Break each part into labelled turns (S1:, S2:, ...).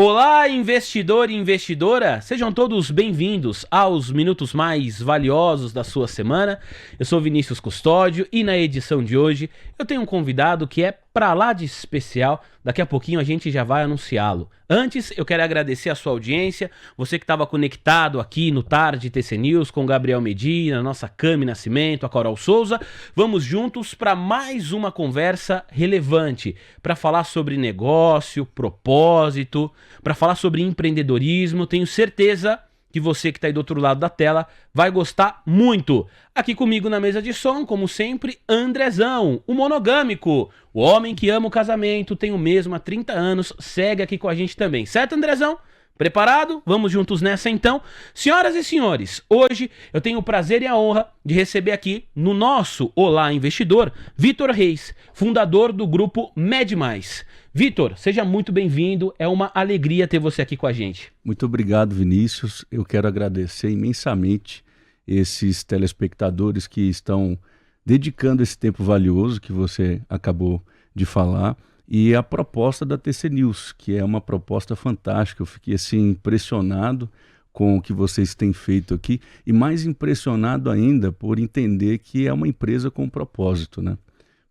S1: Olá, investidor e investidora! Sejam todos bem-vindos aos minutos mais valiosos da sua semana. Eu sou Vinícius Custódio e na edição de hoje eu tenho um convidado que é pra lá de especial. Daqui a pouquinho a gente já vai anunciá-lo. Antes, eu quero agradecer a sua audiência, você que estava conectado aqui no Tarde TC News com o Gabriel Medina, nossa Cami Nascimento, a Coral Souza. Vamos juntos para mais uma conversa relevante, para falar sobre negócio, propósito, para falar sobre empreendedorismo. Tenho certeza que você que está aí do outro lado da tela vai gostar muito. Aqui comigo na mesa de som, como sempre, Andrezão, o monogâmico, o homem que ama o casamento, tem o mesmo há 30 anos, segue aqui com a gente também. Certo, Andrezão? Preparado? Vamos juntos nessa então. Senhoras e senhores, hoje eu tenho o prazer e a honra de receber aqui no nosso Olá Investidor, Vitor Reis, fundador do grupo Med Mais. Vitor, seja muito bem-vindo, é uma alegria ter você aqui com a gente.
S2: Muito obrigado, Vinícius. Eu quero agradecer imensamente esses telespectadores que estão dedicando esse tempo valioso que você acabou de falar e a proposta da TC News, que é uma proposta fantástica. Eu fiquei assim impressionado com o que vocês têm feito aqui e mais impressionado ainda por entender que é uma empresa com propósito, né?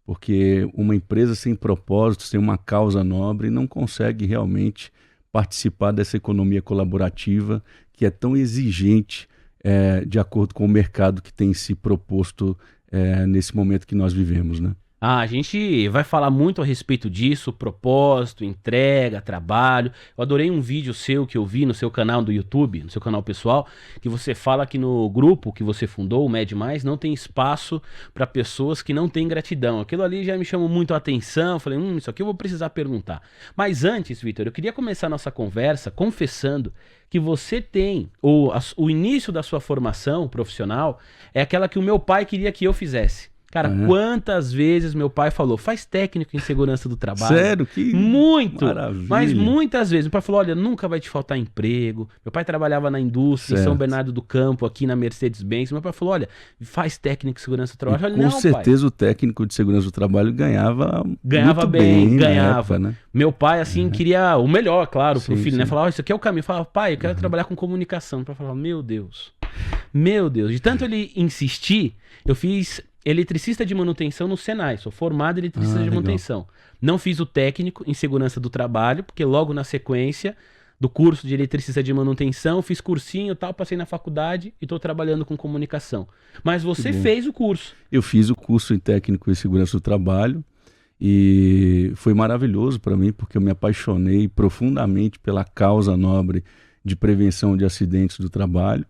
S2: Porque uma empresa sem propósito, sem uma causa nobre, não consegue realmente participar dessa economia colaborativa que é tão exigente de acordo com o mercado que tem se proposto nesse momento que nós vivemos, né?
S1: A gente vai falar muito a respeito disso, propósito, entrega, trabalho. Eu adorei um vídeo seu que eu vi no seu canal do YouTube, no seu canal pessoal, que você fala que no grupo que você fundou, o Med Mais, não tem espaço para pessoas que não têm gratidão. Aquilo ali já me chamou muito a atenção, eu falei, isso aqui eu vou precisar perguntar. Mas antes, Vitor, eu queria começar a nossa conversa confessando que você tem, o início da sua formação profissional é aquela que o meu pai queria que eu fizesse. Cara, quantas vezes meu pai falou, faz técnico em segurança do trabalho.
S2: Sério? Que
S1: muito,
S2: maravilha.
S1: mas muitas vezes. Meu pai falou, olha, nunca vai te faltar emprego. Meu pai trabalhava na indústria, em São Bernardo do Campo, aqui na Mercedes-Benz. Meu pai falou, olha, faz técnico em segurança do trabalho. Eu falei,
S2: com
S1: não,
S2: certeza
S1: pai.
S2: O técnico de segurança do trabalho ganhava muito
S1: bem,
S2: na
S1: ganhava.
S2: época, né?
S1: Meu pai, assim, queria o melhor, claro, pro filho,
S2: sim.
S1: né? Falava, isso aqui é o caminho. Eu falava, pai, eu quero trabalhar com comunicação. Meu pai falava, meu Deus, de tanto ele insistir, eu fiz eletricista de manutenção no Senai, sou formado em eletricista de
S2: legal.
S1: manutenção. Não fiz o técnico em segurança do trabalho, porque logo na sequência do curso de eletricista de manutenção, fiz cursinho e tal, passei na faculdade e estou trabalhando com comunicação. Mas você fez o curso.
S2: Eu fiz o curso em técnico em segurança do trabalho e foi maravilhoso para mim, porque eu me apaixonei profundamente pela causa nobre de prevenção de acidentes do trabalho.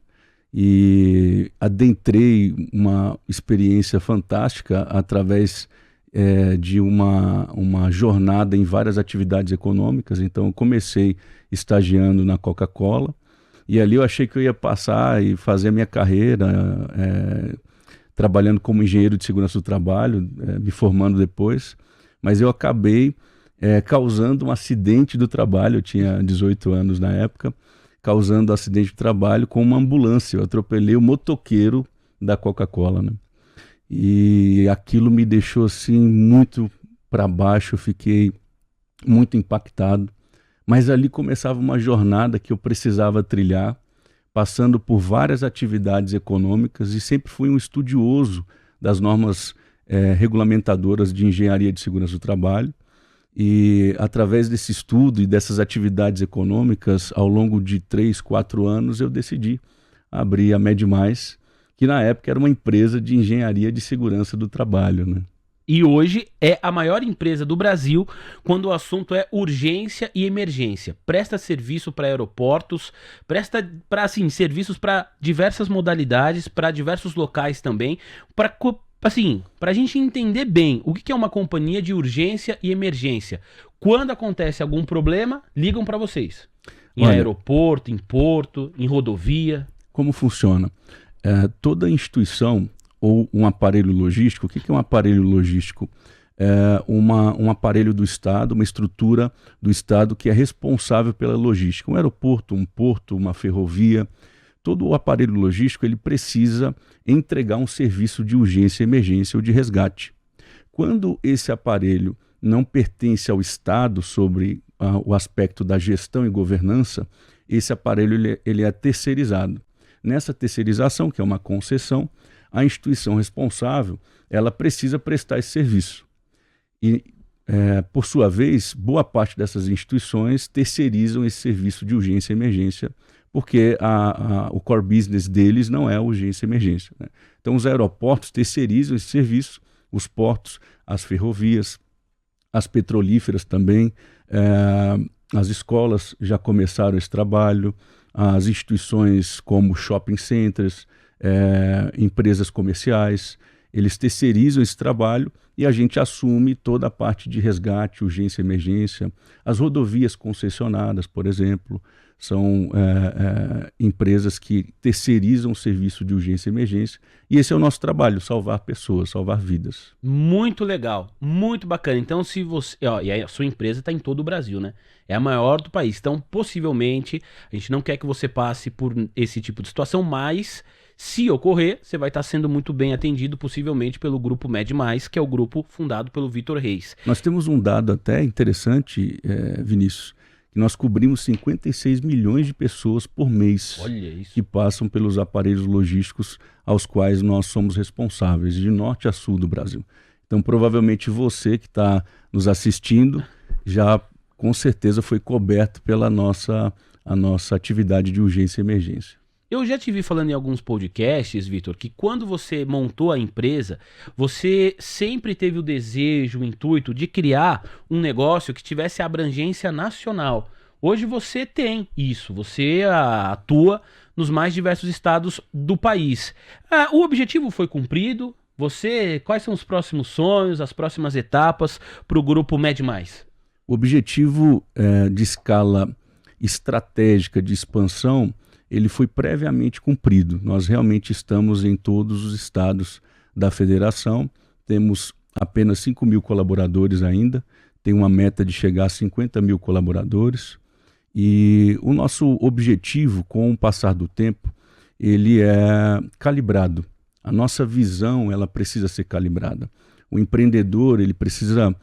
S2: E adentrei uma experiência fantástica através de uma jornada em várias atividades econômicas. Então eu comecei estagiando na Coca-Cola e ali eu achei que eu ia passar e fazer a minha carreira trabalhando como engenheiro de segurança do trabalho, me formando depois, mas eu acabei causando um acidente do trabalho. Eu tinha 18 anos na época, causando acidente de trabalho com uma ambulância. Eu atropelei o motoqueiro da Coca-Cola, né? E aquilo me deixou assim muito para baixo, eu fiquei muito impactado. Mas ali começava uma jornada que eu precisava trilhar, passando por várias atividades econômicas, e sempre fui um estudioso das normas regulamentadoras de engenharia de segurança do trabalho. E através desse estudo e dessas atividades econômicas, ao longo de 3, 4 anos, eu decidi abrir a Med Mais, que na época era uma empresa de engenharia de segurança do trabalho, né?
S1: E hoje é a maior empresa do Brasil quando o assunto é urgência e emergência. Presta serviço para aeroportos, presta serviços para diversas modalidades, para diversos locais também, para a gente entender bem o que é uma companhia de urgência e emergência. Quando acontece algum problema, ligam para vocês. Em aeroporto, em porto, em rodovia.
S2: Como funciona? Toda instituição ou um aparelho logístico, o que é um aparelho logístico? Um aparelho do Estado, uma estrutura do Estado que é responsável pela logística. Um aeroporto, um porto, uma ferrovia. Todo o aparelho logístico ele precisa entregar um serviço de urgência, emergência ou de resgate. Quando esse aparelho não pertence ao Estado sobre o aspecto da gestão e governança, esse aparelho ele é terceirizado. Nessa terceirização, que é uma concessão, a instituição responsável ela precisa prestar esse serviço. E, por sua vez, boa parte dessas instituições terceirizam esse serviço de urgência e emergência, porque o core business deles não é urgência e emergência, né? Então, os aeroportos terceirizam esse serviço, os portos, as ferrovias, as petrolíferas também, as escolas já começaram esse trabalho, as instituições como shopping centers, empresas comerciais, eles terceirizam esse trabalho e a gente assume toda a parte de resgate, urgência e emergência. As rodovias concessionadas, por exemplo, são empresas que terceirizam o serviço de urgência e emergência. E esse é o nosso trabalho, salvar pessoas, salvar vidas.
S1: Muito legal, muito bacana. Então, se você... e a sua empresa está em todo o Brasil, né? É a maior do país. Então, possivelmente, a gente não quer que você passe por esse tipo de situação, mas... se ocorrer, você vai estar sendo muito bem atendido, possivelmente pelo Grupo Med+, que é o grupo fundado pelo Vitor Reis.
S2: Nós temos um dado até interessante, Vinícius, que nós cobrimos 56 milhões de pessoas por mês.
S1: Olha isso.
S2: Que passam pelos aparelhos logísticos aos quais nós somos responsáveis, de norte a sul do Brasil. Então, provavelmente você que está nos assistindo já com certeza foi coberto pela a nossa atividade de urgência e emergência.
S1: Eu já te vi falando em alguns podcasts, Vitor, que quando você montou a empresa, você sempre teve o desejo, o intuito de criar um negócio que tivesse abrangência nacional. Hoje você tem isso, você atua nos mais diversos estados do país. O objetivo foi cumprido? Quais são os próximos sonhos, as próximas etapas para o Grupo Med+?
S2: O objetivo de escala estratégica de expansão ele foi previamente cumprido. Nós realmente estamos em todos os estados da federação, temos apenas 5 mil colaboradores ainda, tem uma meta de chegar a 50 mil colaboradores e o nosso objetivo com o passar do tempo, ele é calibrado. A nossa visão, ela precisa ser calibrada. O empreendedor, ele precisa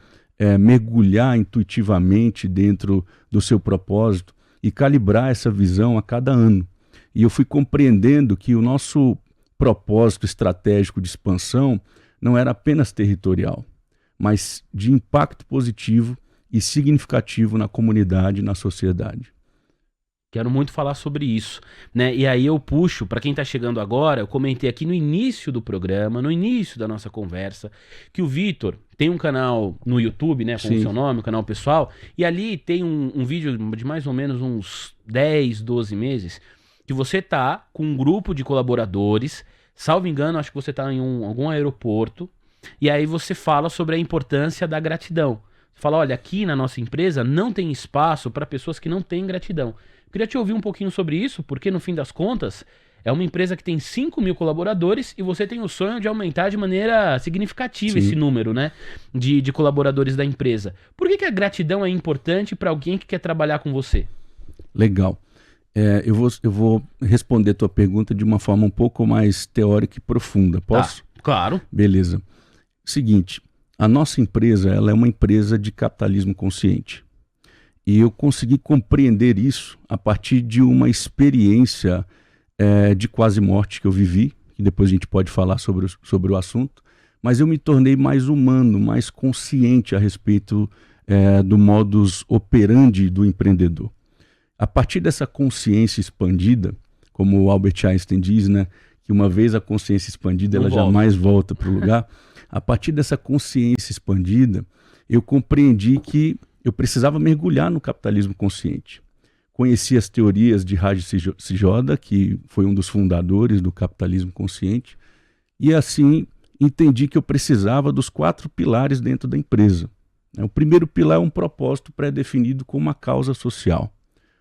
S2: mergulhar intuitivamente dentro do seu propósito e calibrar essa visão a cada ano. E eu fui compreendendo que o nosso propósito estratégico de expansão não era apenas territorial, mas de impacto positivo e significativo na comunidade e na sociedade.
S1: Quero muito falar sobre isso, né? E aí eu puxo, para quem está chegando agora, eu comentei aqui no início do programa, no início da nossa conversa, que o Vitor tem um canal no YouTube, né, com o seu nome, um canal pessoal, e ali tem um vídeo de mais ou menos uns 10, 12 meses, que você tá com um grupo de colaboradores, salvo engano, acho que você tá em algum aeroporto, e aí você fala sobre a importância da gratidão. Você fala, olha, aqui na nossa empresa não tem espaço para pessoas que não têm gratidão. Queria te ouvir um pouquinho sobre isso, porque no fim das contas, é uma empresa que tem 5 mil colaboradores e você tem o sonho de aumentar de maneira significativa esse número, né, de colaboradores da empresa. Por que a gratidão é importante para alguém que quer trabalhar com você?
S2: Legal. Eu vou responder a tua pergunta de uma forma um pouco mais teórica e profunda. Posso?
S1: Claro.
S2: Beleza. Seguinte, a nossa empresa ela é uma empresa de capitalismo consciente. E eu consegui compreender isso a partir de uma experiência de quase morte que eu vivi, que depois a gente pode falar sobre o assunto, mas eu me tornei mais humano, mais consciente a respeito do modus operandi do empreendedor. A partir dessa consciência expandida, como o Albert Einstein diz, né, que uma vez a consciência expandida, ela jamais volta para o lugar. A partir dessa consciência expandida, eu compreendi que eu precisava mergulhar no capitalismo consciente. Conheci as teorias de Raj Sijoda, que foi um dos fundadores do capitalismo consciente, e assim entendi que eu precisava dos 4 pilares dentro da empresa. O primeiro pilar é um propósito pré-definido com uma causa social,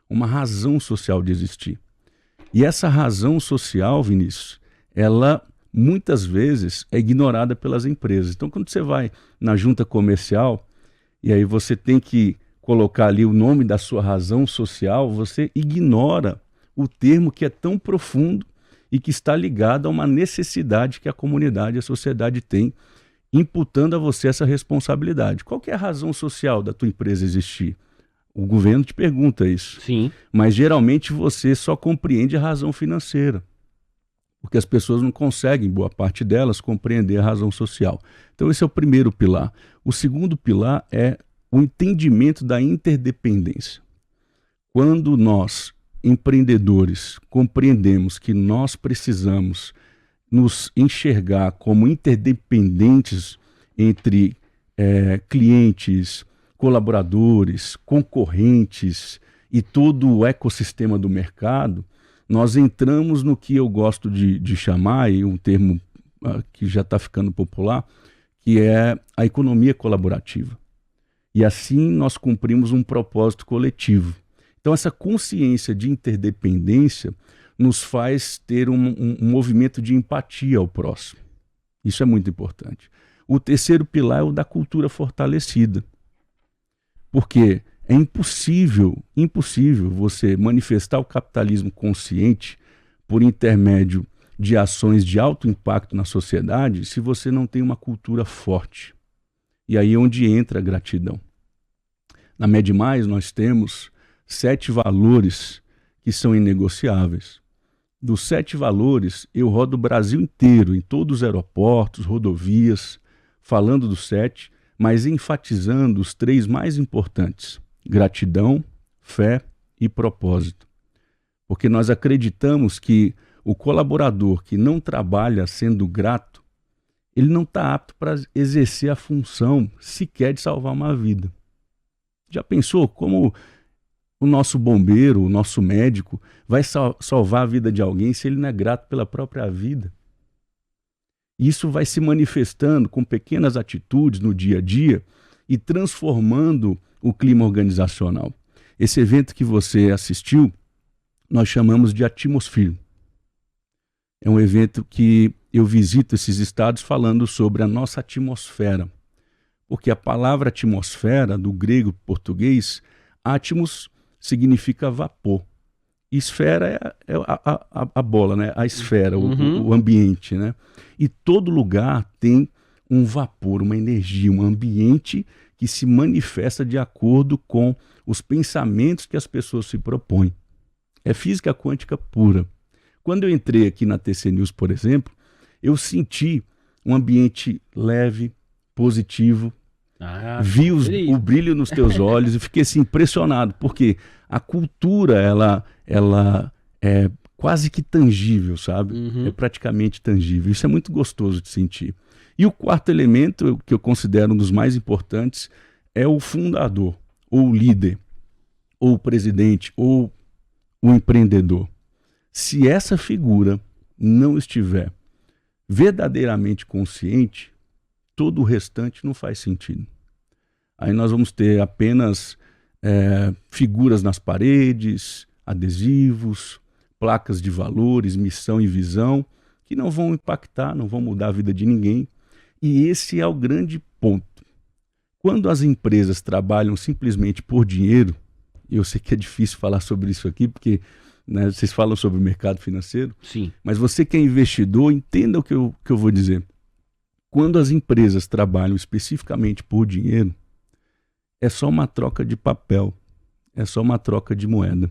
S2: uma razão social de existir. E essa razão social, Vinícius, ela muitas vezes é ignorada pelas empresas. Então, quando você vai na junta comercial e aí você tem que colocar ali o nome da sua razão social, você ignora o termo que é tão profundo e que está ligado a uma necessidade que a comunidade, a sociedade tem imputando a você essa responsabilidade. Qual que é a razão social da tua empresa existir? O governo te pergunta isso.
S1: Sim.
S2: Mas geralmente você só compreende a razão financeira, porque as pessoas não conseguem, boa parte delas, compreender a razão social. Então esse é o primeiro pilar. O segundo pilar é o entendimento da interdependência. Quando nós, empreendedores, compreendemos que nós precisamos nos enxergar como interdependentes entre clientes, colaboradores, concorrentes e todo o ecossistema do mercado, nós entramos no que eu gosto de chamar, e um termo que já está ficando popular, que é a economia colaborativa. E assim nós cumprimos um propósito coletivo. Então essa consciência de interdependência nos faz ter um movimento de empatia ao próximo. Isso é muito importante. O terceiro pilar é o da cultura fortalecida. Porque é impossível você manifestar o capitalismo consciente por intermédio de ações de alto impacto na sociedade se você não tem uma cultura forte. E aí é onde entra a gratidão. Na Med+, nós temos 7 valores que são inegociáveis. Dos 7 valores, eu rodo o Brasil inteiro, em todos os aeroportos, rodovias, falando dos 7, mas enfatizando os 3 mais importantes: gratidão, fé e propósito. Porque nós acreditamos que o colaborador que não trabalha sendo grato, ele não está apto para exercer a função sequer de salvar uma vida. Já pensou como o nosso bombeiro, o nosso médico, vai salvar a vida de alguém se ele não é grato pela própria vida? Isso vai se manifestando com pequenas atitudes no dia a dia e transformando o clima organizacional. Esse evento que você assistiu, nós chamamos de Atmosphere. É um evento que eu visito esses estados falando sobre a nossa atmosfera. Porque a palavra atmosfera, do grego para o português, atmos significa vapor. Esfera é a bola, né? A esfera, o ambiente, né? E todo lugar tem um vapor, uma energia, um ambiente que se manifesta de acordo com os pensamentos que as pessoas se propõem. É física quântica pura. Quando eu entrei aqui na TC News, por exemplo, eu senti um ambiente leve, positivo, vi o brilho nos teus olhos e fiquei assim, impressionado, porque a cultura ela é quase que tangível, sabe? É praticamente tangível. Isso é muito gostoso de sentir. E o quarto elemento, que eu considero um dos mais importantes, é o fundador, ou o líder, ou o presidente, ou o empreendedor. Se essa figura não estiver verdadeiramente consciente, todo o restante não faz sentido. Aí nós vamos ter apenas figuras nas paredes, adesivos, placas de valores, missão e visão, que não vão impactar, não vão mudar a vida de ninguém. E esse é o grande ponto. Quando as empresas trabalham simplesmente por dinheiro, e eu sei que é difícil falar sobre isso aqui, porque vocês falam sobre o mercado financeiro,
S1: sim,
S2: mas você que é investidor, entenda o que eu vou dizer. Quando as empresas trabalham especificamente por dinheiro, é só uma troca de papel, é só uma troca de moeda.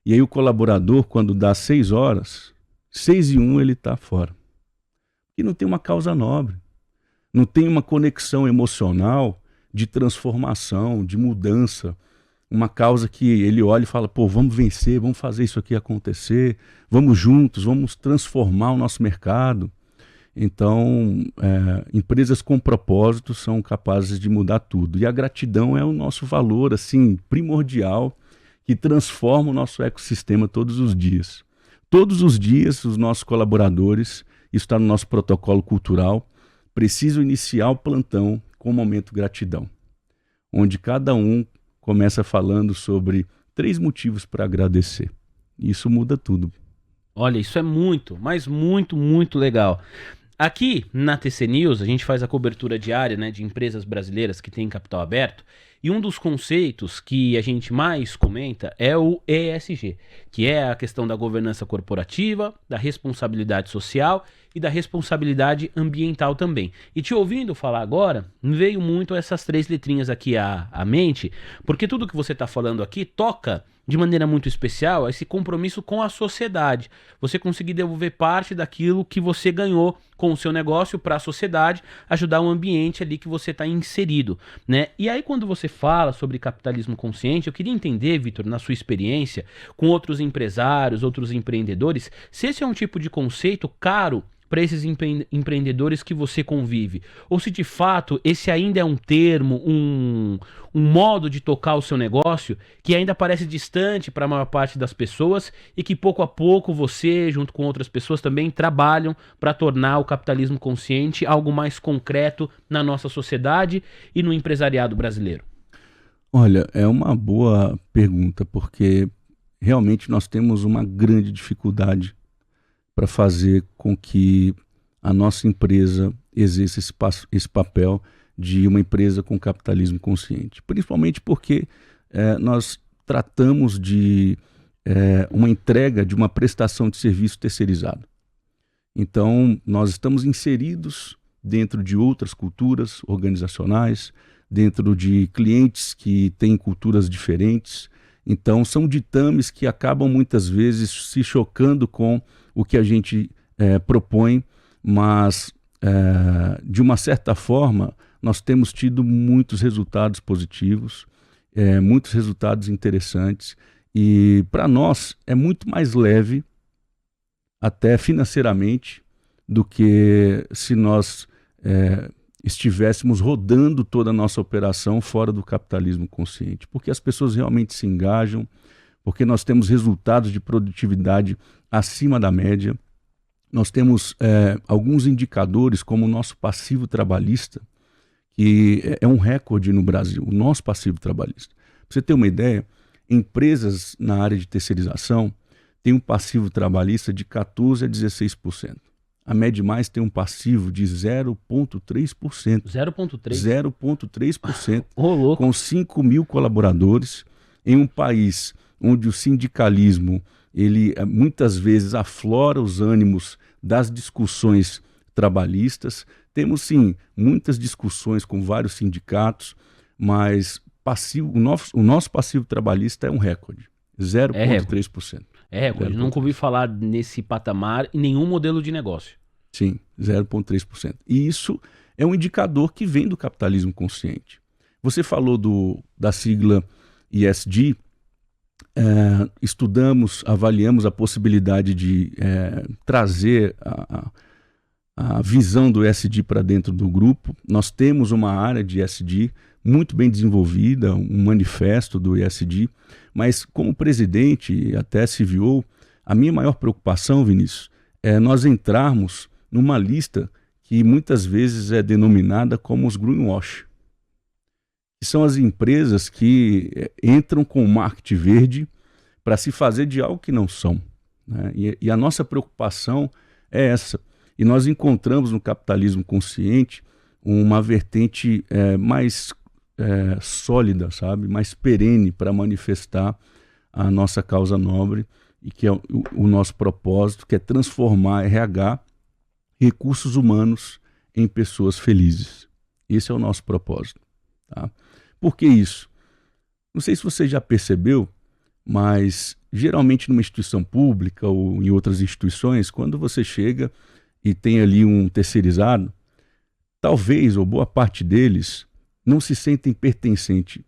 S2: E aí o colaborador, quando dá 6 horas, 6:01 ele está fora. E não tem uma causa nobre, não tem uma conexão emocional de transformação, de mudança, uma causa que ele olha e fala, pô, vamos vencer, vamos fazer isso aqui acontecer, vamos juntos, vamos transformar o nosso mercado. Então, empresas com propósito são capazes de mudar tudo. E a gratidão é o nosso valor assim, primordial, que transforma o nosso ecossistema todos os dias. Todos os dias, os nossos colaboradores, isso está no nosso protocolo cultural, precisam iniciar o plantão com o momento gratidão, onde cada um começa falando sobre 3 motivos para agradecer. Isso muda tudo.
S1: Olha, isso é muito, mas muito, muito legal. Aqui na TC News, a gente faz a cobertura diária, né, de empresas brasileiras que têm capital aberto, E um dos conceitos que a gente mais comenta é o ESG, que é a questão da governança corporativa, da responsabilidade social e da responsabilidade ambiental também. E te ouvindo falar agora, me veio muito essas 3 letrinhas aqui à mente, porque tudo que você está falando aqui toca de maneira muito especial esse compromisso com a sociedade. Você conseguir devolver parte daquilo que você ganhou com o seu negócio para a sociedade, ajudar o ambiente ali que você está inserido, né? E aí quando você fala sobre capitalismo consciente, eu queria entender, Vitor, na sua experiência com outros empresários, outros empreendedores, se esse é um tipo de conceito caro para esses empreendedores que você convive, ou se de fato esse ainda é um termo, um modo de tocar o seu negócio que ainda parece distante para a maior parte das pessoas e que pouco a pouco você, junto com outras pessoas, também trabalham para tornar o capitalismo consciente algo mais concreto na nossa sociedade e no empresariado brasileiro.
S2: Olha, é uma boa pergunta, porque realmente nós temos uma grande dificuldade para fazer com que a nossa empresa exerça esse papel de uma empresa com capitalismo consciente. Principalmente porque nós tratamos de uma entrega de uma prestação de serviço terceirizado. Então, nós estamos inseridos dentro de outras culturas organizacionais, dentro de clientes que têm culturas diferentes. Então, são ditames que acabam muitas vezes se chocando com o que a gente propõe, mas, de uma certa forma, nós temos tido muitos resultados positivos, muitos resultados interessantes, e para nós é muito mais leve, até financeiramente, do que se nós estivéssemos rodando toda a nossa operação fora do capitalismo consciente, porque as pessoas realmente se engajam, porque nós temos resultados de produtividade acima da média, nós temos alguns indicadores, como o nosso passivo trabalhista, que é um recorde no Brasil, o nosso passivo trabalhista. Para você ter uma ideia, empresas na área de terceirização têm um passivo trabalhista de 14% a 16%. A Medmais tem um passivo de 0,3%.
S1: 0,3%?
S2: 0,3%.
S1: Ô, louco.
S2: Com 5 mil colaboradores, em um país onde o sindicalismo, ele muitas vezes aflora os ânimos das discussões trabalhistas. Temos, sim, muitas discussões com vários sindicatos, mas o nosso passivo trabalhista é um recorde, 0,3%.
S1: É recorde, nunca ouvi falar nesse patamar em nenhum modelo de negócio.
S2: Sim, 0,3%. E isso é um indicador que vem do capitalismo consciente. Você falou da sigla ESG, estudamos, avaliamos a possibilidade de trazer a visão do ESG para dentro do grupo. Nós temos uma área de ESG muito bem desenvolvida, um manifesto do ESG, mas como presidente, até CVO, a minha maior preocupação, Vinícius, é nós entrarmos numa lista que muitas vezes é denominada como os greenwash, que são as empresas que entram com o marketing verde para se fazer de algo que não são, né? E a nossa preocupação é essa. E nós encontramos no capitalismo consciente uma vertente mais sólida, sabe? Mais perene para manifestar a nossa causa nobre e que é o nosso propósito, que é transformar RH, recursos humanos, em pessoas felizes. Esse é o nosso propósito. Tá? Por que isso? Não sei se você já percebeu, mas geralmente numa instituição pública ou em outras instituições, quando você chega e tem ali um terceirizado, talvez, ou boa parte deles, não se sentem pertencente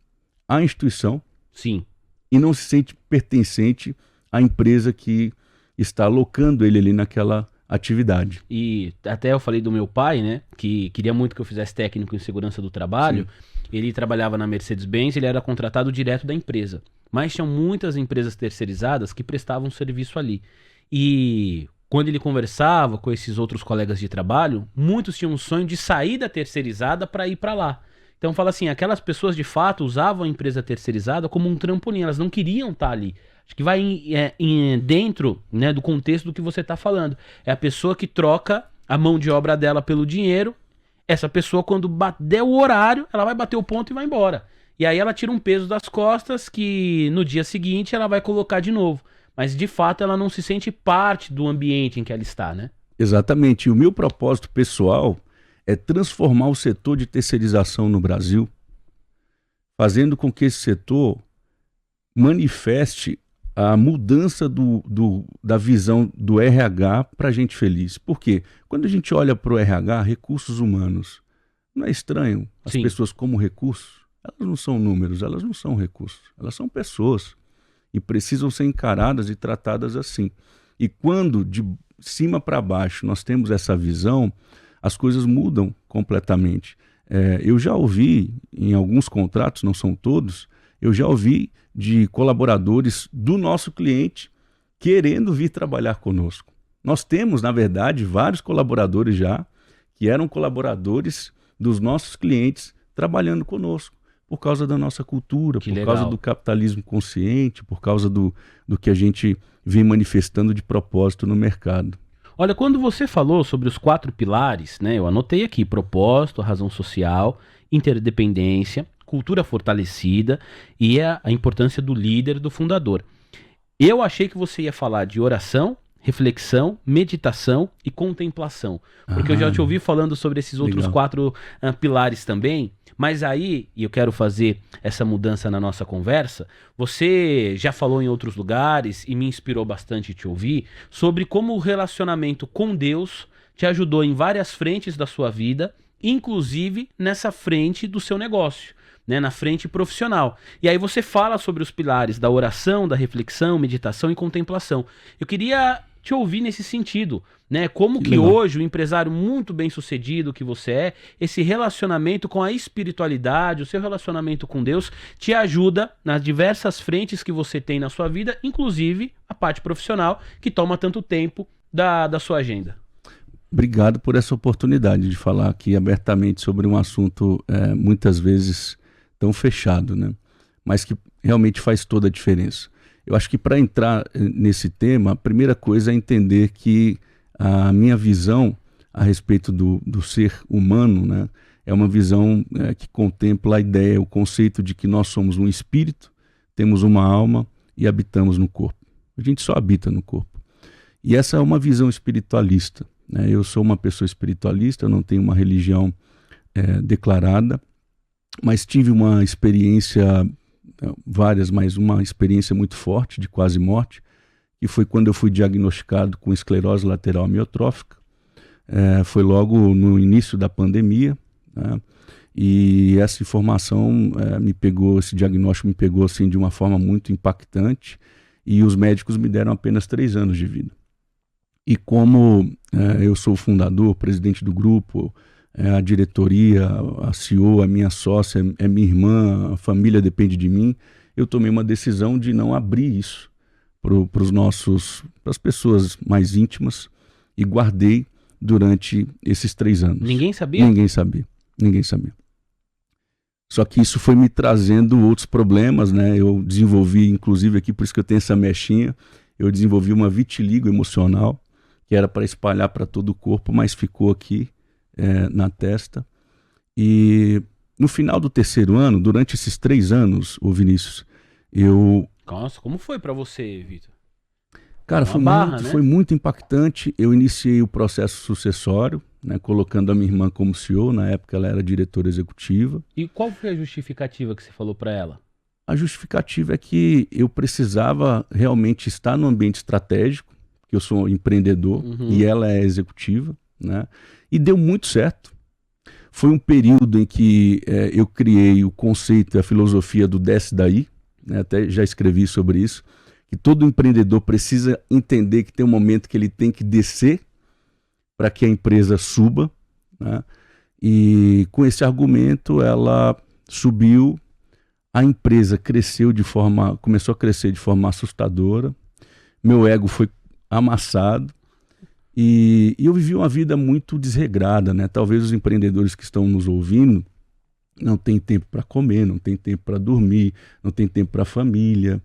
S2: à instituição.
S1: Sim.
S2: E não se sente pertencente à empresa que está alocando ele ali naquela atividade.
S1: E até eu falei do meu pai, né, que queria muito que eu fizesse técnico em segurança do trabalho. Sim. Ele trabalhava na Mercedes-Benz, ele era contratado direto da empresa. Mas tinham muitas empresas terceirizadas que prestavam serviço ali. E quando ele conversava com esses outros colegas de trabalho, muitos tinham um sonho de sair da terceirizada para ir para lá. Então fala assim, aquelas pessoas de fato usavam a empresa terceirizada como um trampolim, elas não queriam estar ali. Acho que vai dentro, né, do contexto do que você está falando. É a pessoa que troca a mão de obra dela pelo dinheiro, essa pessoa, quando der o horário, ela vai bater o ponto e vai embora. E aí ela tira um peso das costas que no dia seguinte ela vai colocar de novo. Mas de fato ela não se sente parte do ambiente em que ela está, né?
S2: Exatamente. E o meu propósito pessoal é transformar o setor de terceirização no Brasil, fazendo com que esse setor manifeste a mudança da visão do RH para a gente feliz. Por quê? Quando a gente olha para o RH, recursos humanos, não é estranho as
S1: Sim.
S2: pessoas como recursos? Elas não são números, elas não são recursos, elas são pessoas e precisam ser encaradas e tratadas assim. E quando de cima para baixo nós temos essa visão, as coisas mudam completamente. Eu já ouvi em alguns contratos, não são todos, eu já ouvi de colaboradores do nosso cliente querendo vir trabalhar conosco. Nós temos, na verdade, vários colaboradores já que eram colaboradores dos nossos clientes trabalhando conosco por causa da nossa cultura, por causa do capitalismo consciente, por causa do que a gente vem manifestando de propósito no mercado.
S1: Olha, quando você falou sobre os 4 pilares, né, eu anotei aqui: propósito, razão social, interdependência, cultura fortalecida e a importância do líder, do fundador. Eu achei que você ia falar de oração, reflexão, meditação e contemplação, porque eu já te ouvi falando sobre esses outros 4 pilares também. Mas aí, e eu quero fazer essa mudança na nossa conversa, você já falou em outros lugares e me inspirou bastante te ouvir sobre como o relacionamento com Deus te ajudou em várias frentes da sua vida, inclusive nessa frente do seu negócio, né, na frente profissional. E aí você fala sobre os pilares da oração, da reflexão, meditação e contemplação. Eu queria te ouvir nesse sentido, né? Como que hoje o empresário muito bem sucedido que você é, esse relacionamento com a espiritualidade, o seu relacionamento com Deus te ajuda nas diversas frentes que você tem na sua vida, inclusive a parte profissional que toma tanto tempo da sua agenda.
S2: Obrigado por essa oportunidade de falar aqui abertamente sobre um assunto muitas vezes tão fechado, né? Mas que realmente faz toda a diferença. Eu acho que para entrar nesse tema, a primeira coisa é entender que a minha visão a respeito do ser humano, né, é uma visão que contempla a ideia, o conceito de que nós somos um espírito, temos uma alma e habitamos no corpo. A gente só habita no corpo. E essa é uma visão espiritualista, né? Eu sou uma pessoa espiritualista, eu não tenho uma religião declarada, mas tive uma experiência, várias, mas uma experiência muito forte de quase morte, que foi quando eu fui diagnosticado com esclerose lateral amiotrófica. Foi logo no início da pandemia, né? E essa informação esse diagnóstico me pegou assim, de uma forma muito impactante, e os médicos me deram apenas 3 anos de vida. E como eu sou o fundador, presidente do grupo, a diretoria, a CEO, a minha sócia, é minha irmã, a família depende de mim, eu tomei uma decisão de não abrir isso para as pessoas mais íntimas e guardei durante esses 3 anos.
S1: Ninguém sabia?
S2: Ninguém sabia. Ninguém sabia. Só que isso foi me trazendo outros problemas, né? Eu desenvolvi, inclusive aqui, por isso que eu tenho essa mechinha, eu desenvolvi uma vitiligo emocional, que era para espalhar para todo o corpo, mas ficou aqui na testa. E no final do 3º ano, durante esses 3 anos, ô Vinícius,
S1: Nossa, como foi pra você, Vitor?
S2: Cara, foi muito impactante. Eu iniciei o processo sucessório, né, colocando a minha irmã como CEO. Na época ela era diretora executiva.
S1: E qual foi a justificativa que você falou pra ela?
S2: A justificativa é que eu precisava realmente estar no ambiente estratégico, que eu sou empreendedor e ela é executiva, né? E deu muito certo. Foi um período em que eu criei o conceito e a filosofia do desce daí, né? Até já escrevi sobre isso, que todo empreendedor precisa entender que tem um momento que ele tem que descer para que a empresa suba, né? E com esse argumento ela subiu, a empresa começou a crescer de forma assustadora, meu ego foi amassado, e eu vivi uma vida muito desregrada, né? Talvez os empreendedores que estão nos ouvindo não tem tempo para comer, não tem tempo para dormir, não tem tempo para a família.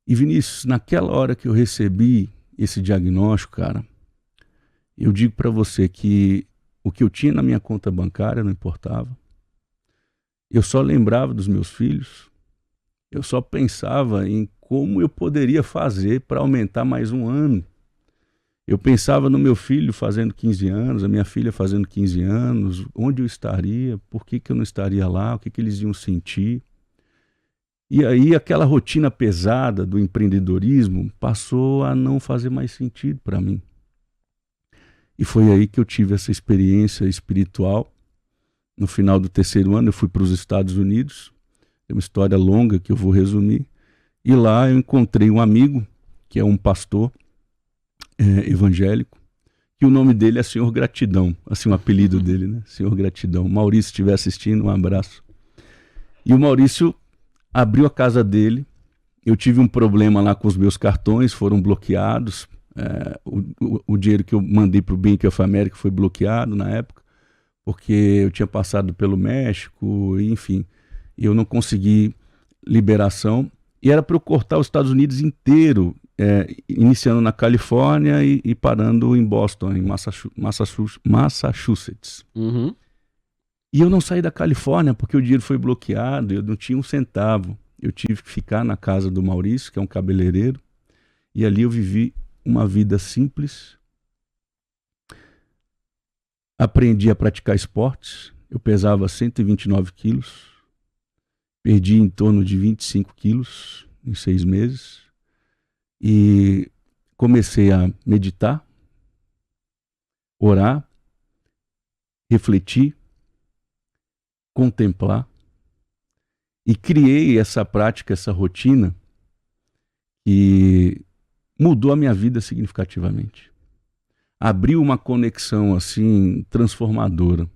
S2: E Vinícius, naquela hora que eu recebi esse diagnóstico, cara, eu digo para você que o que eu tinha na minha conta bancária não importava. Eu só lembrava dos meus filhos. Eu só pensava em como eu poderia fazer para aumentar mais um ano. Eu pensava no meu filho fazendo 15 anos, a minha filha fazendo 15 anos, onde eu estaria, por que eu não estaria lá, o que eles iam sentir. E aí aquela rotina pesada do empreendedorismo passou a não fazer mais sentido para mim. E foi aí que eu tive essa experiência espiritual. No final do 3º ano eu fui para os Estados Unidos. É uma história longa que eu vou resumir. E lá eu encontrei um amigo, que é um pastor evangélico, que o nome dele é Senhor Gratidão, assim o apelido dele, né? Senhor Gratidão. Maurício, se estiver assistindo, um abraço. E o Maurício abriu a casa dele. Eu tive um problema lá com os meus cartões, foram bloqueados. O dinheiro que eu mandei para o Bank of America foi bloqueado na época, porque eu tinha passado pelo México, enfim, eu não consegui liberação. E era para eu cortar os Estados Unidos inteiro, iniciando na Califórnia e parando em Boston, em Massachusetts.
S1: Uhum.
S2: E eu não saí da Califórnia porque o dinheiro foi bloqueado, eu não tinha um centavo. Eu tive que ficar na casa do Maurício, que é um cabeleireiro, e ali eu vivi uma vida simples. Aprendi a praticar esportes. Eu pesava 129 quilos. Perdi em torno de 25 quilos em 6 meses. E comecei a meditar, orar, refletir, contemplar. E criei essa prática, essa rotina que mudou a minha vida significativamente. Abriu uma conexão assim transformadora.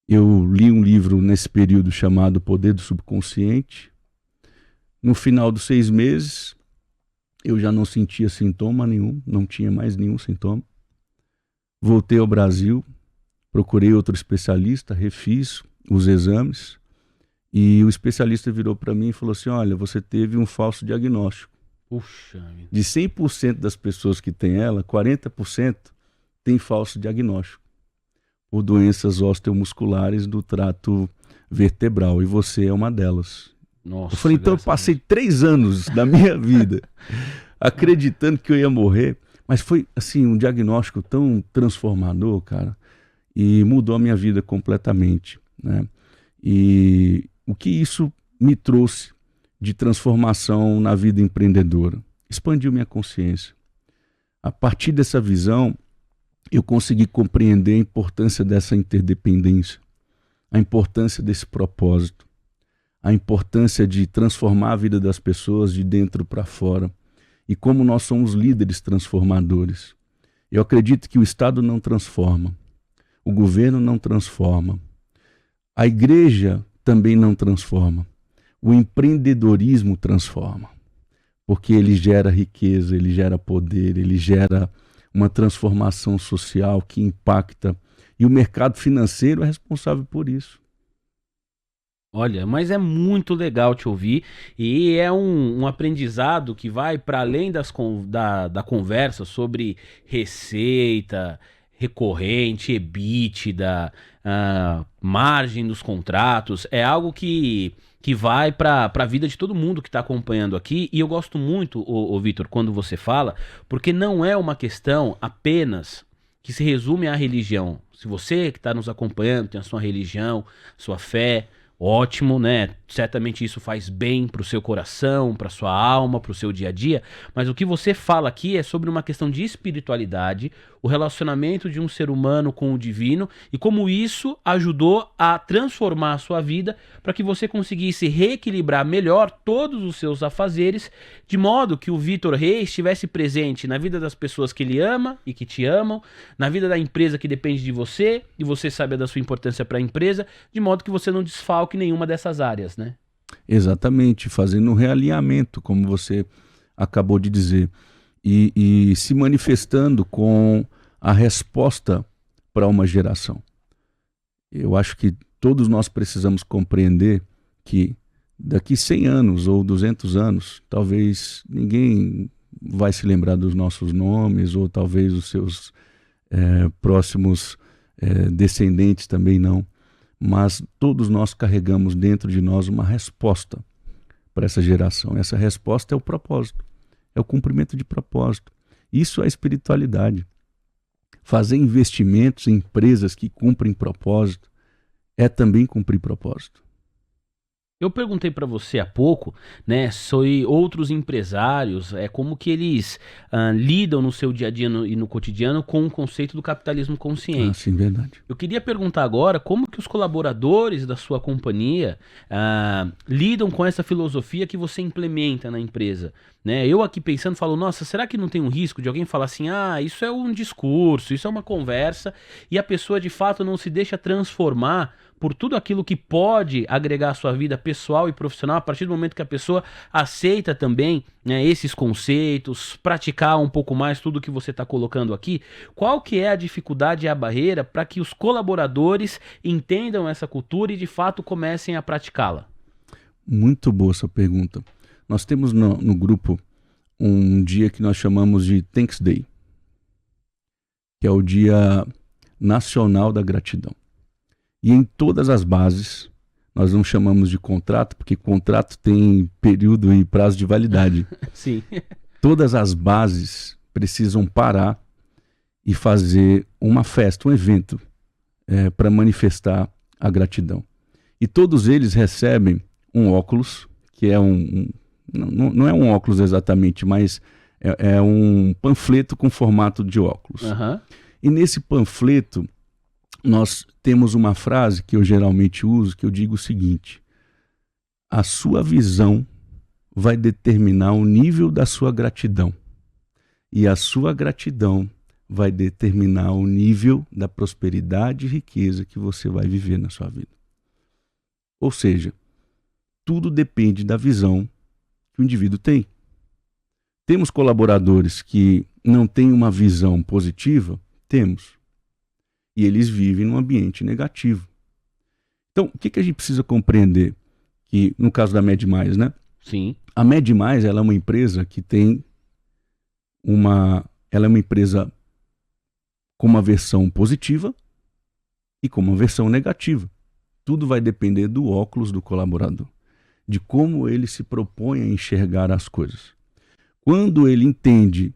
S2: Eu li um livro nesse período chamado O Poder do Subconsciente. No final dos 6 meses, eu já não sentia sintoma nenhum, não tinha mais nenhum sintoma. Voltei ao Brasil, procurei outro especialista, refiz os exames e o especialista virou para mim e falou assim: olha, você teve um falso diagnóstico.
S1: Puxa.
S2: De 100% das pessoas que têm ela, 40% tem falso diagnóstico por doenças osteomusculares do trato vertebral, e você é uma delas.
S1: Nossa,
S2: eu falei, então eu passei 3 anos da minha vida acreditando que eu ia morrer, mas foi assim um diagnóstico tão transformador, cara, e mudou a minha vida completamente, né? E o que isso me trouxe de transformação na vida empreendedora? Expandiu minha consciência. A partir dessa visão, eu consegui compreender a importância dessa interdependência, a importância desse propósito, a importância de transformar a vida das pessoas de dentro para fora, e como nós somos líderes transformadores. Eu acredito que o Estado não transforma, o governo não transforma, a igreja também não transforma, o empreendedorismo transforma, porque ele gera riqueza, ele gera poder, ele gera uma transformação social que impacta, e o mercado financeiro é responsável por isso.
S1: Olha, mas é muito legal te ouvir, e é um aprendizado que vai para além da conversa sobre receita recorrente, EBITDA, margem dos contratos. É algo que vai para a vida de todo mundo que está acompanhando aqui. E eu gosto muito, Vitor, quando você fala, porque não é uma questão apenas que se resume à religião. Se você que está nos acompanhando tem a sua religião, sua fé, ótimo, né? Certamente isso faz bem pro seu coração, pra sua alma, pro seu dia a dia, mas o que você fala aqui é sobre uma questão de espiritualidade, o relacionamento de um ser humano com o divino e como isso ajudou a transformar a sua vida para que você conseguisse reequilibrar melhor todos os seus afazeres, de modo que o Vitor Reis estivesse presente na vida das pessoas que ele ama e que te amam, na vida da empresa que depende de você, e você sabe da sua importância para a empresa, de modo que você não desfalque nenhuma dessas áreas, né?
S2: Exatamente, fazendo um realinhamento, como você acabou de dizer, e se manifestando com a resposta para uma geração. Eu acho que todos nós precisamos compreender que daqui 100 anos ou 200 anos, talvez ninguém vai se lembrar dos nossos nomes, ou talvez os seus próximos descendentes também não, mas todos nós carregamos dentro de nós uma resposta para essa geração. Essa resposta é o propósito, é o cumprimento de propósito. Isso é espiritualidade. Fazer investimentos em empresas que cumprem propósito é também cumprir propósito.
S1: Eu perguntei para você há pouco, né, sobre outros empresários, como que eles lidam no seu dia a dia e no cotidiano com o conceito do capitalismo consciente.
S2: Sim, verdade.
S1: Eu queria perguntar agora como que os colaboradores da sua companhia lidam com essa filosofia que você implementa na empresa. Né? Eu aqui pensando, falo, nossa, será que não tem um risco de alguém falar assim, isso é um discurso, isso é uma conversa, e a pessoa de fato não se deixa transformar por tudo aquilo que pode agregar à sua vida pessoal e profissional, a partir do momento que a pessoa aceita também, né, esses conceitos, praticar um pouco mais tudo que você está colocando aqui. Qual que é a dificuldade e a barreira para que os colaboradores entendam essa cultura e de fato comecem a praticá-la?
S2: Muito boa essa pergunta. Nós temos no grupo um dia que nós chamamos de Thanks Day, que é o Dia Nacional da Gratidão. E em todas as bases, nós não chamamos de contrato, porque contrato tem período e prazo de validade.
S1: Sim.
S2: Todas as bases precisam parar e fazer uma festa, um evento, para manifestar a gratidão. E todos eles recebem um óculos, que é não é um óculos exatamente, mas é um panfleto com formato de óculos.
S1: Uhum.
S2: E nesse panfleto, nós temos uma frase que eu geralmente uso, que eu digo o seguinte: a sua visão vai determinar o nível da sua gratidão, e a sua gratidão vai determinar o nível da prosperidade e riqueza que você vai viver na sua vida. Ou seja, tudo depende da visão que o indivíduo tem. Temos colaboradores que não têm uma visão positiva? Temos. E eles vivem num ambiente negativo. Então, o que a gente precisa compreender? Que, no caso da Med+, né?
S1: Sim.
S2: A Med+, ela é uma empresa que tem ela é uma empresa com uma versão positiva e com uma versão negativa. Tudo vai depender do óculos do colaborador, de como ele se propõe a enxergar as coisas. Quando ele entende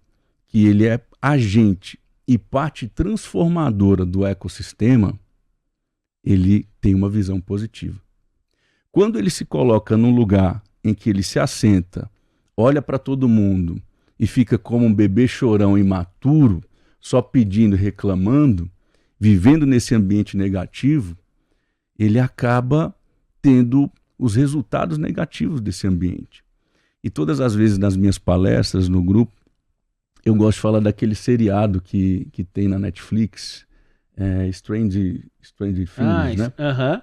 S2: que ele é agente e parte transformadora do ecossistema, ele tem uma visão positiva. Quando ele se coloca num lugar em que ele se assenta, olha para todo mundo e fica como um bebê chorão imaturo, só pedindo e reclamando, vivendo nesse ambiente negativo, ele acaba tendo os resultados negativos desse ambiente. E todas as vezes nas minhas palestras no grupo, eu gosto de falar daquele seriado que tem na Netflix, Stranger Things, né?
S1: Aham.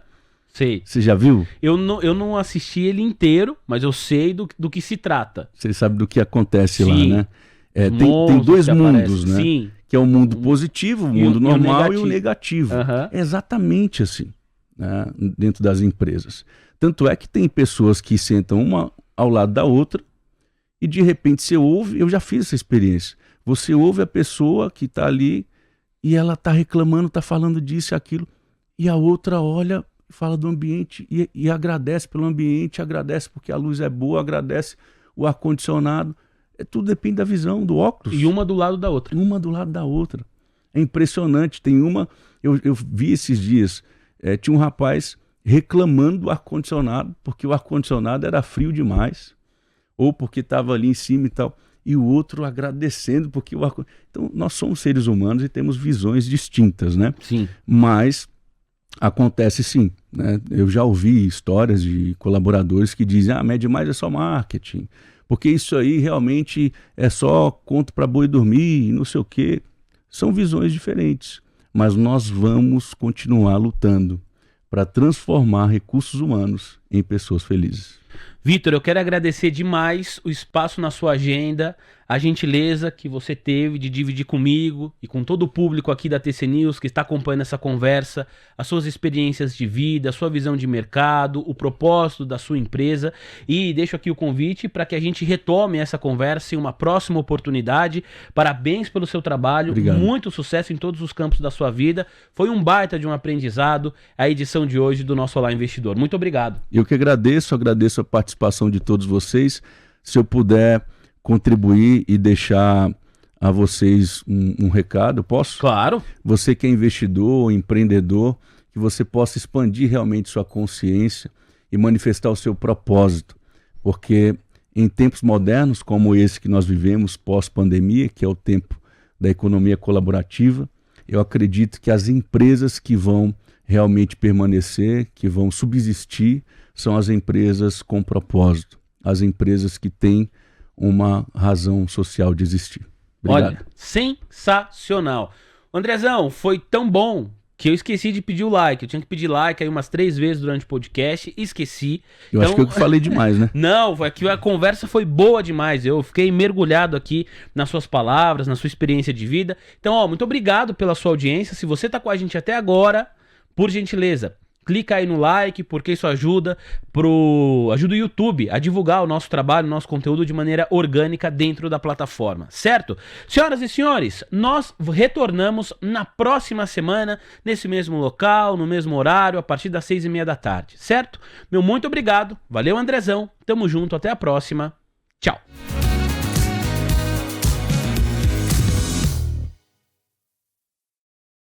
S1: Sei.
S2: Você já viu?
S1: Eu não assisti ele inteiro, mas eu sei do que se trata.
S2: Você sabe do que acontece
S1: Sim.
S2: lá, né? Tem dois mundos, né?
S1: Sim.
S2: Que é o mundo positivo, o mundo normal e o negativo.
S1: Uhum.
S2: É exatamente assim, né? Dentro das empresas. Tanto é que tem pessoas que sentam uma ao lado da outra e de repente você ouve, eu já fiz essa experiência, você ouve a pessoa que está ali e ela está reclamando, está falando disso e aquilo, e a outra olha e fala do ambiente e agradece pelo ambiente, agradece porque a luz é boa, agradece o ar-condicionado. Tudo depende da visão, do óculos.
S1: E uma do lado da outra.
S2: Uma do lado da outra. É impressionante. Tem uma, eu vi esses dias, tinha um rapaz reclamando do ar-condicionado, porque o ar-condicionado era frio demais, ou porque estava ali em cima e tal, e o outro agradecendo, porque o ar-condicionado... Então, nós somos seres humanos e temos visões distintas, né?
S1: Sim.
S2: Mas acontece sim, né? Eu já ouvi histórias de colaboradores que dizem, a Med+ é só marketing, porque isso aí realmente é só conto para boi dormir, não sei o quê. São visões diferentes, mas nós vamos continuar lutando para transformar recursos humanos em pessoas felizes.
S1: Vitor, eu quero agradecer demais o espaço na sua agenda, a gentileza que você teve de dividir comigo e com todo o público aqui da TC News que está acompanhando essa conversa, as suas experiências de vida, a sua visão de mercado, o propósito da sua empresa, e deixo aqui o convite para que a gente retome essa conversa em uma próxima oportunidade. Parabéns pelo seu trabalho,
S2: Obrigado.
S1: Muito sucesso em todos os campos da sua vida. Foi um baita de um aprendizado a edição de hoje do nosso Olá Investidor. Muito obrigado.
S2: Eu que agradeço a participação de todos vocês. Se eu puder contribuir e deixar a vocês um recado, posso?
S1: Claro.
S2: Você que é investidor, empreendedor, que você possa expandir realmente sua consciência e manifestar o seu propósito, porque em tempos modernos como esse que nós vivemos pós-pandemia, que é o tempo da economia colaborativa, eu acredito que as empresas que vão realmente permanecer, que vão subsistir, são as empresas com propósito, as empresas que têm uma razão social de existir. Obrigado.
S1: Olha, sensacional. Andrezão, foi tão bom que eu esqueci de pedir o like. Eu tinha que pedir like aí umas 3 vezes durante o podcast, esqueci.
S2: Eu acho que eu que falei demais, né?
S1: Não, foi que a conversa foi boa demais. Eu fiquei mergulhado aqui nas suas palavras, na sua experiência de vida. Então, ó, muito obrigado pela sua audiência. Se você tá com a gente até agora, por gentileza, clica aí no like, porque isso ajuda o YouTube a divulgar o nosso trabalho, o nosso conteúdo de maneira orgânica dentro da plataforma, certo? Senhoras e senhores, nós retornamos na próxima semana, nesse mesmo local, no mesmo horário, a partir das 6:30 da tarde, certo? Meu muito obrigado, valeu Andrezão, tamo junto, até a próxima, tchau!